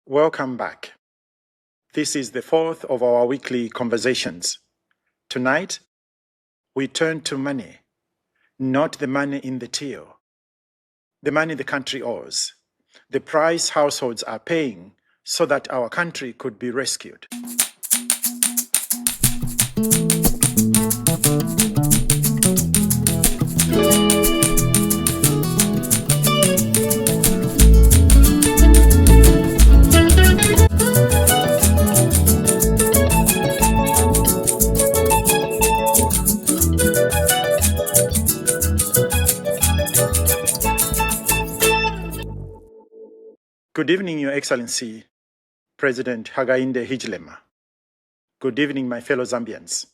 Welcome back. This is the fourth of our weekly conversations. Tonight, we turn to money, not the money in the till, the money the country owes, the price households are paying so that our country could be rescued. Good evening, Your Excellency, President Hakainde Hichilema. Good evening, my fellow Zambians.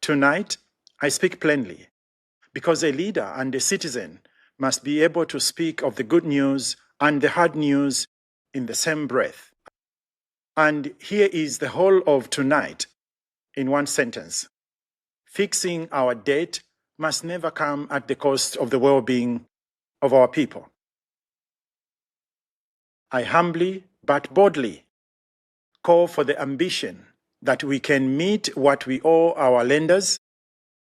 Tonight, I speak plainly because a leader and a citizen must be able to speak of the good news and the hard news in the same breath. And here is the whole of tonight in one sentence. Fixing our debt must never come at the cost of the well-being of our people. I humbly but boldly call for the ambition that we can meet what we owe our lenders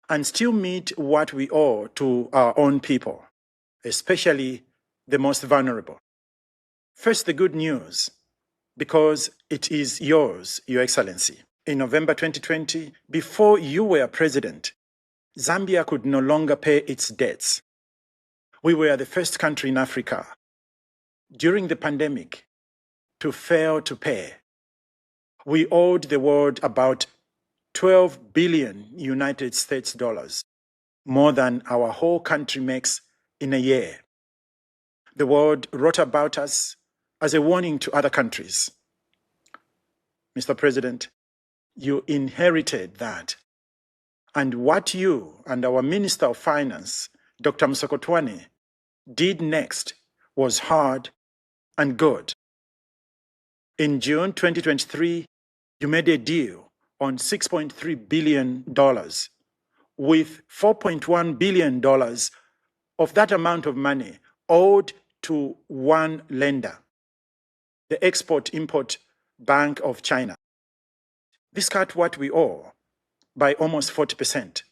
and still meet what we owe to our own people, especially the most vulnerable. First, the good news, because it is yours, Your Excellency. In November 2020, before you were president, Zambia could no longer pay its debts. We were the first country in Africa during the pandemic to fail to pay. We owed the world about 12 billion United States dollars, more than our whole country makes in a year. The world wrote about us as a warning to other countries. Mr. President, you inherited that. And what you and our Minister of Finance, Dr. Msokotwane, did next was hard and good. In June 2023, you made a deal on $6.3 billion, with $4.1 billion of that amount of money owed to one lender, the Export-Import Bank of China. This cut what we owe by almost 40%,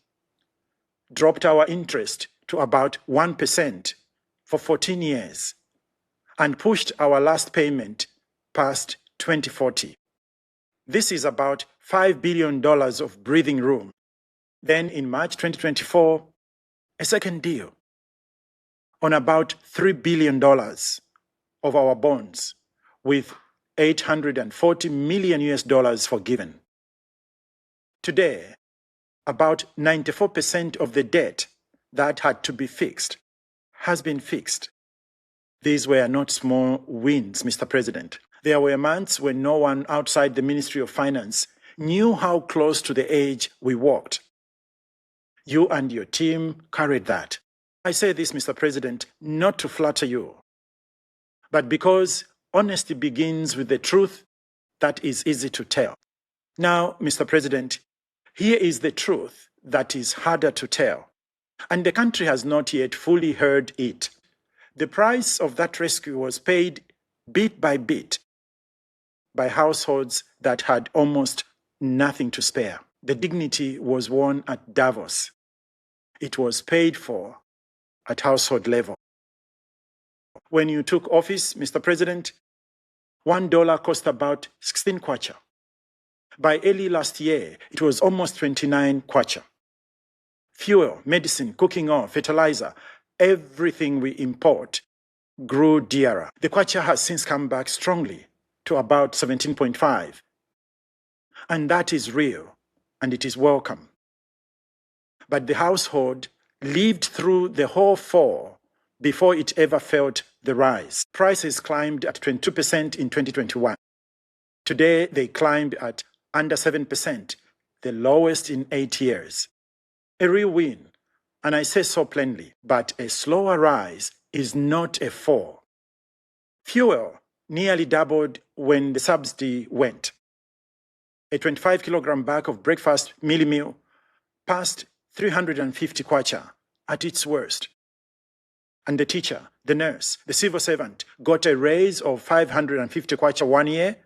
dropped our interest to about 1% for 14 years, and pushed our last payment past 2040. This is about $5 billion of breathing room. Then in March 2024, a second deal on about $3 billion of our bonds, with $840 million US forgiven. Today, about 94% of the debt that had to be fixed has been fixed. These were not small wins, Mr. President. There were months when no one outside the Ministry of Finance knew how close to the edge we walked. You and your team carried that. I say this, Mr. President, not to flatter you, but because honesty begins with the truth that is easy to tell. Now, Mr. President, here is the truth that is harder to tell, and the country has not yet fully heard it. The price of that rescue was paid bit by bit by households that had almost nothing to spare. The dignity was won at Davos. It was paid for at household level. When you took office, Mr. President, $1 cost about 16 kwacha. By early last year, it was almost 29 kwacha. Fuel, medicine, cooking oil, fertilizer, everything we import grew dearer. The kwacha has since come back strongly to about 17.5. And that is real, and it is welcome. But the household lived through the whole fall before it ever felt the rise. Prices climbed at 22% in 2021. Today, they climbed at under 7%, the lowest in 8 years. A real win, and I say so plainly, but a slower rise is not a fall. Fuel nearly doubled when the subsidy went. A 25-kilogram bag of breakfast meal passed 350 kwacha at its worst. And the teacher, the nurse, the civil servant got a raise of 550 kwacha 1 year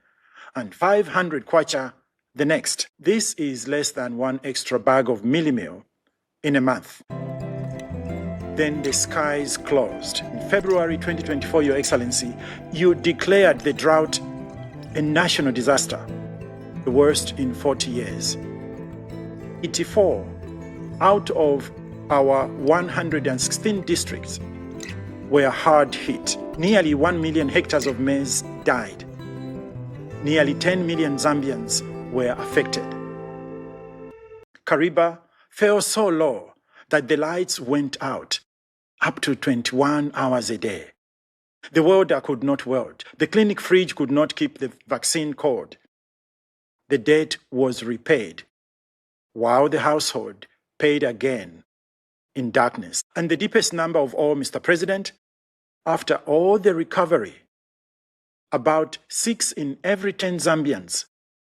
and 500 kwacha the next. This is less than one extra bag of mealie meal in a month. Then the skies closed. In February 2024, Your Excellency, you declared the drought a national disaster, the worst in 40 years. 84 out of our 116 districts were hard hit. Nearly 1 million hectares of maize died. Nearly 10 million Zambians were affected. Kariba fell so low that the lights went out up to 21 hours a day. The welder could not weld. The clinic fridge could not keep the vaccine cold. The debt was repaid, while the household paid again in darkness. And the deepest number of all, Mr. President, after all the recovery, about 6 in every 10 Zambians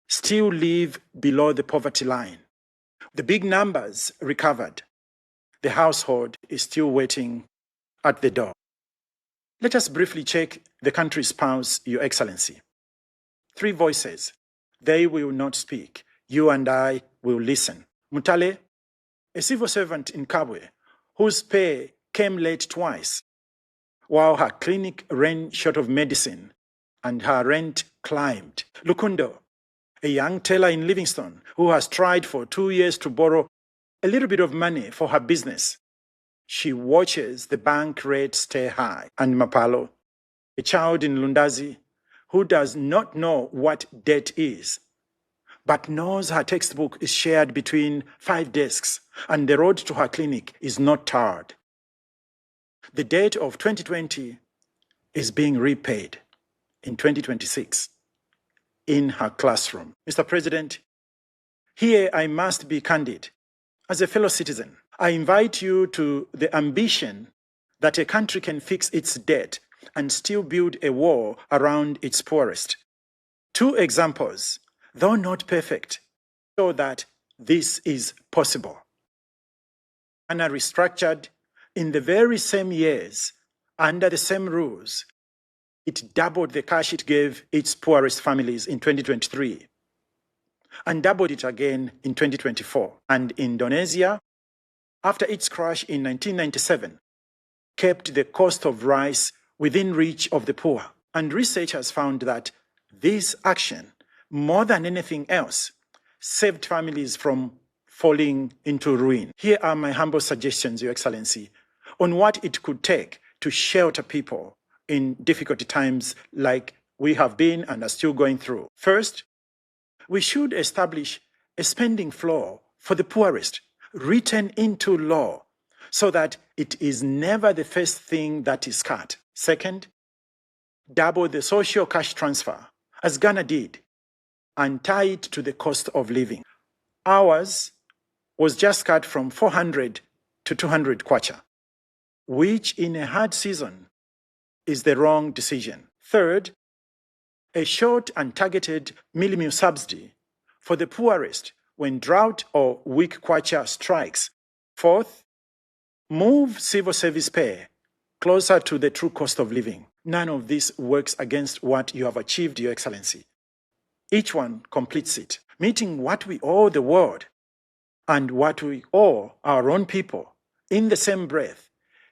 still live below the poverty line. The big numbers recovered. The household is still waiting at the door. Let us briefly check the country's pulse, Your Excellency. 3 voices. They will not speak. You and I will listen. Mutale, a civil servant in Kabwe, whose pay came late twice, while her clinic ran short of medicine and her rent climbed. Lukundo, a young tailor in Livingstone, who has tried for 2 years to borrow a little bit of money for her business. She watches the bank rate stay high. And Mapalo, a child in Lundazi, who does not know what debt is, but knows her textbook is shared between 5 desks and the road to her clinic is not tarred. The debt of 2020 is being repaid in 2026 in her classroom. Mr. President, here I must be candid. As a fellow citizen, I invite you to the ambition that a country can fix its debt and still build a wall around its poorest. 2 examples, though not perfect, show that this is possible. Ghana restructured in the very same years, under the same rules. It doubled the cash it gave its poorest families in 2023 and doubled it again in 2024. And Indonesia, after its crash in 1997, kept the cost of rice within reach of the poor. And research has found that this action, more than anything else, saved families from falling into ruin. Here are my humble suggestions, Your Excellency, on what it could take to shelter people in difficult times like we have been and are still going through. First, we should establish a spending floor for the poorest, written into law, so that it is never the first thing that is cut. Second, double the social cash transfer, as Ghana did, and tie it to the cost of living. Ours was just cut from 400 to 200 kwacha, which in a hard season is the wrong decision. Third, a short and targeted mealie meal subsidy for the poorest when drought or weak kwacha strikes. Fourth, move civil service pay closer to the true cost of living. None of this works against what you have achieved, Your Excellency. Each one completes it, meeting what we owe the world and what we owe our own people in the same breath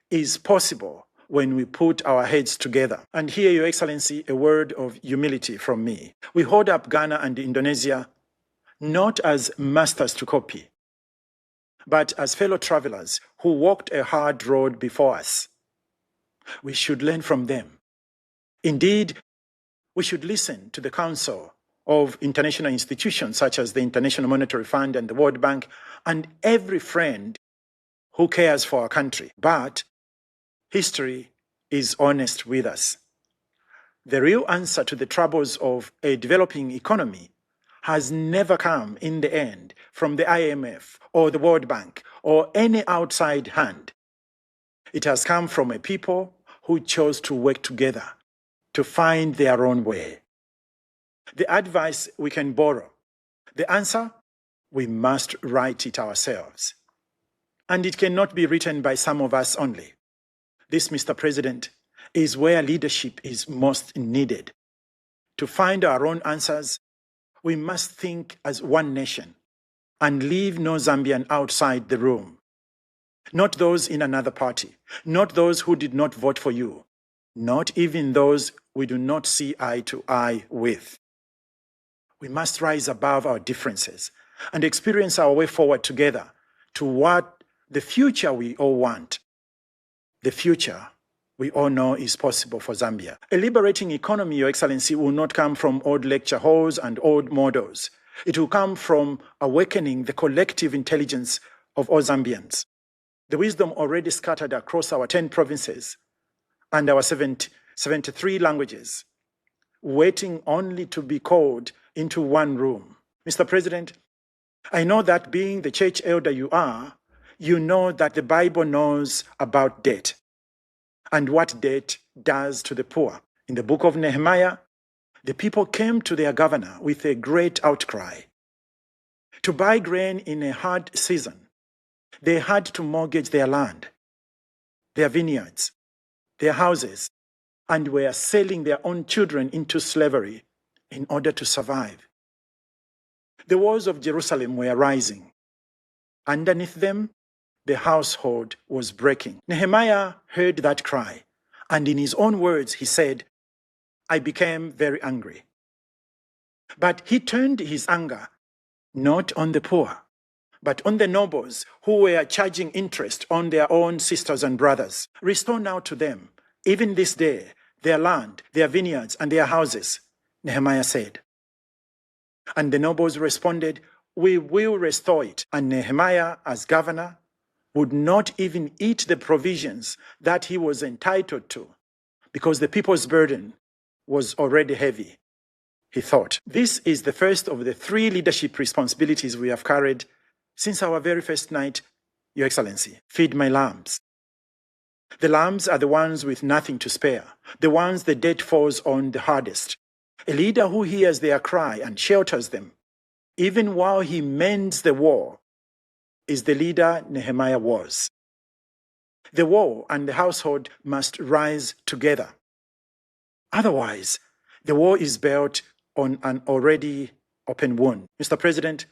is possible when we put our heads together. And here, Your Excellency, a word of humility from me. We hold up Ghana and Indonesia not as masters to copy, but as fellow travelers who walked a hard road before us. We should learn from them. Indeed, we should listen to the counsel of international institutions such as the International Monetary Fund and the World Bank and every friend who cares for our country. But history is honest with us. The real answer to the troubles of a developing economy has never come in the end from the IMF or the World Bank or any outside hand. It has come from a people who chose to work together to find their own way. The advice we can borrow. The answer, we must write it ourselves. And it cannot be written by some of us only. This, Mr. President, is where leadership is most needed. To find our own answers, we must think as one nation and leave no Zambian outside the room. Not those in another party, not those who did not vote for you, not even those we do not see eye to eye with. We must rise above our differences and experience our way forward together to what the future we all want. The future we all know is possible for Zambia. A liberating economy, Your Excellency, will not come from old lecture halls and old models. It will come from awakening the collective intelligence of all Zambians. The wisdom already scattered across our 10 provinces and our 73 languages, waiting only to be called into one room. Mr. President, I know that being the church elder you are, you know that the Bible knows about debt and what debt does to the poor. In the book of Nehemiah, the people came to their governor with a great outcry. To buy grain in a hard season, they had to mortgage their land, their vineyards, their houses, and were selling their own children into slavery in order to survive. The walls of Jerusalem were rising. Underneath them, the household was breaking. Nehemiah heard that cry, and in his own words, he said, I became very angry. But he turned his anger not on the poor, but on the nobles who were charging interest on their own sisters and brothers. Restore now to them, even this day, their land, their vineyards, and their houses, Nehemiah said. And the nobles responded, we will restore it. And Nehemiah, as governor, would not even eat the provisions that he was entitled to, because the people's burden was already heavy. He thought, this is the first of the 3 leadership responsibilities we have carried since our very first night, Your Excellency. Feed my lambs. The lambs are the ones with nothing to spare, the ones the debt falls on the hardest. A leader who hears their cry and shelters them, even while he mends the wall, is the leader Nehemiah was. The wall and the household must rise together. Otherwise, the wall is built on an already open wound. Mr. President,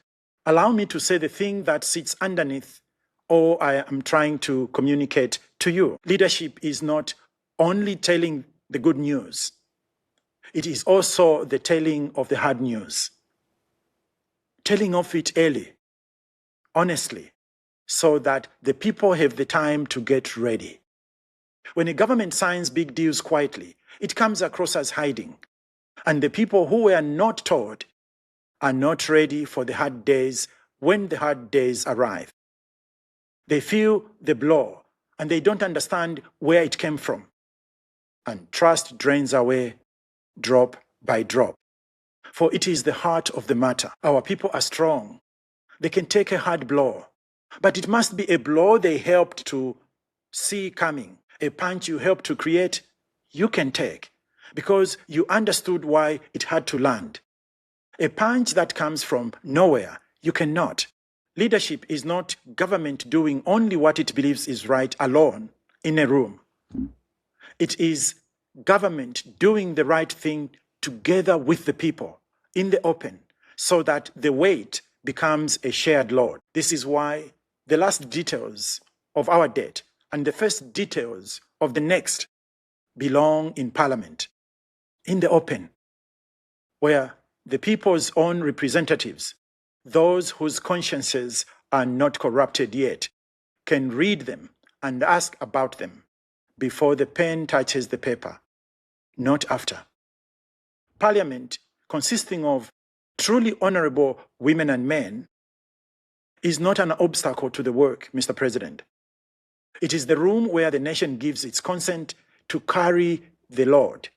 allow me to say the thing that sits underneath all I am trying to communicate to you. Leadership is not only telling the good news, it is also the telling of the hard news. Telling of it early, honestly, so that the people have the time to get ready. When a government signs big deals quietly, it comes across as hiding. And the people who were not told are not ready for the hard days when the hard days arrive. They feel the blow and they don't understand where it came from. And trust drains away drop by drop. For it is the heart of the matter. Our people are strong. They can take a hard blow, but it must be a blow they helped to see coming. A punch you helped to create, you can take, because you understood why it had to land. A punch that comes from nowhere, you cannot. Leadership is not government doing only what it believes is right alone in a room. It is government doing the right thing together with the people in the open, so that the weight becomes a shared load. This is why the last details of our debt and the first details of the next belong in Parliament, in the open, where the people's own representatives, those whose consciences are not corrupted yet, can read them and ask about them before the pen touches the paper, not after. Parliament, consisting of truly honorable women and men, is not an obstacle to the work, Mr. President. It is the room where the nation gives its consent to carry the load.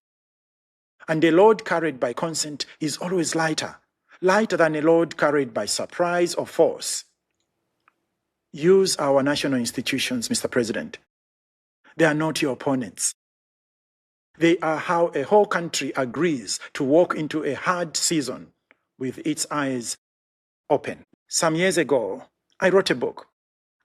And a load carried by consent is always lighter than a load carried by surprise or force. Use our national institutions, Mr. President. They are not your opponents. They are how a whole country agrees to walk into a hard season with its eyes open. Some years ago, I wrote a book,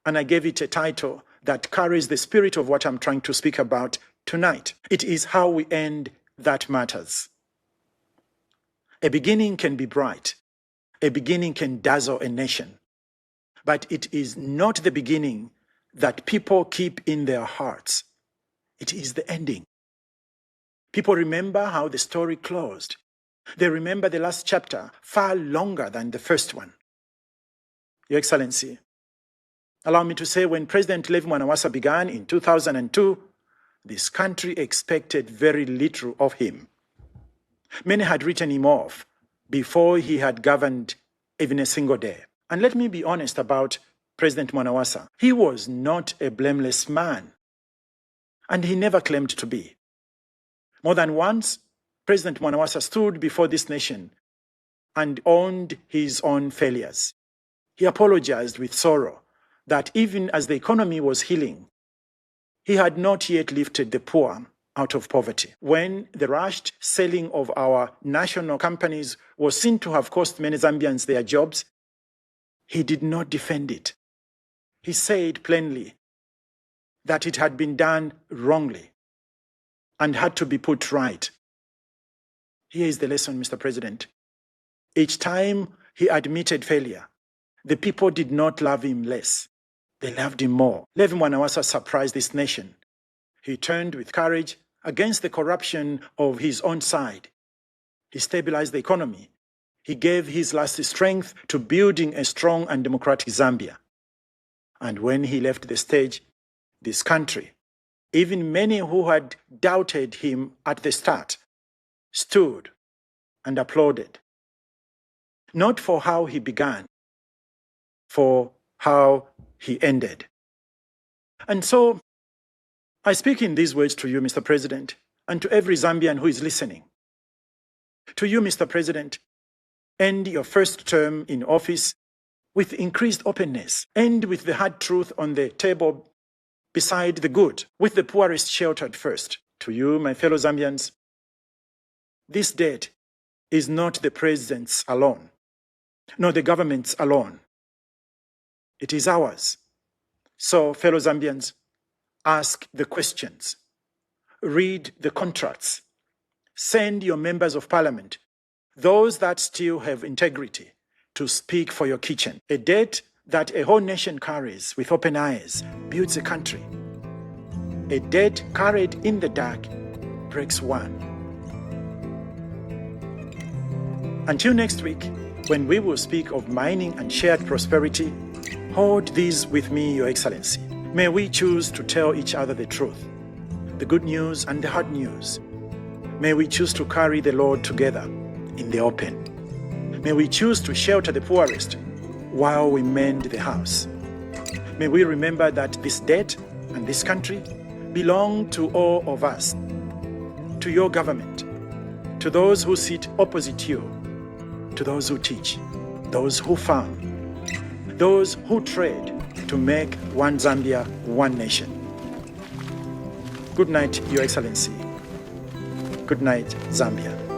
and I gave it a title that carries the spirit of what I'm trying to speak about tonight. It is how we end that matters. A beginning can be bright. A beginning can dazzle a nation. But it is not the beginning that people keep in their hearts. It is the ending. People remember how the story closed. They remember the last chapter far longer than the first one. Your Excellency, allow me to say, when President Levi Mwanawasa began in 2002, this country expected very little of him. Many had written him off before he had governed even a single day. And let me be honest about President Mwanawasa. He was not a blameless man, and he never claimed to be. More than once, President Mwanawasa stood before this nation and owned his own failures. He apologized with sorrow that even as the economy was healing, he had not yet lifted the poor out of poverty. When the rushed selling of our national companies was seen to have cost many Zambians their jobs, he did not defend it. He said plainly that it had been done wrongly and had to be put right. Here is the lesson, Mr. President. Each time he admitted failure, the people did not love him less. They loved him more. Levi Mwanawasa surprised this nation. He turned with courage against the corruption of his own side. He stabilized the economy. He gave his last strength to building a strong and democratic Zambia. And when he left the stage, this country, even many who had doubted him at the start, stood and applauded. Not for how he began, for how he ended. And so, I speak in these words to you, Mr. President, and to every Zambian who is listening. To you, Mr. President, end your first term in office with increased openness. End with the hard truth on the table beside the good, with the poorest sheltered first. To you, my fellow Zambians, this debt is not the president's alone, nor the government's alone. It is ours. So, fellow Zambians, ask the questions, read the contracts, send your members of parliament, those that still have integrity, to speak for your kitchen. A debt that a whole nation carries with open eyes builds a country. A debt carried in the dark breaks one. Until next week, when we will speak of mining and shared prosperity, hold these with me, Your Excellency. May we choose to tell each other the truth, the good news and the hard news. May we choose to carry the Lord together in the open. May we choose to shelter the poorest while we mend the house. May we remember that this debt and this country belong to all of us, to your government, to those who sit opposite you, to those who teach, those who farm, those who trade to make one Zambia, one nation. Good night, Your Excellency. Good night, Zambia.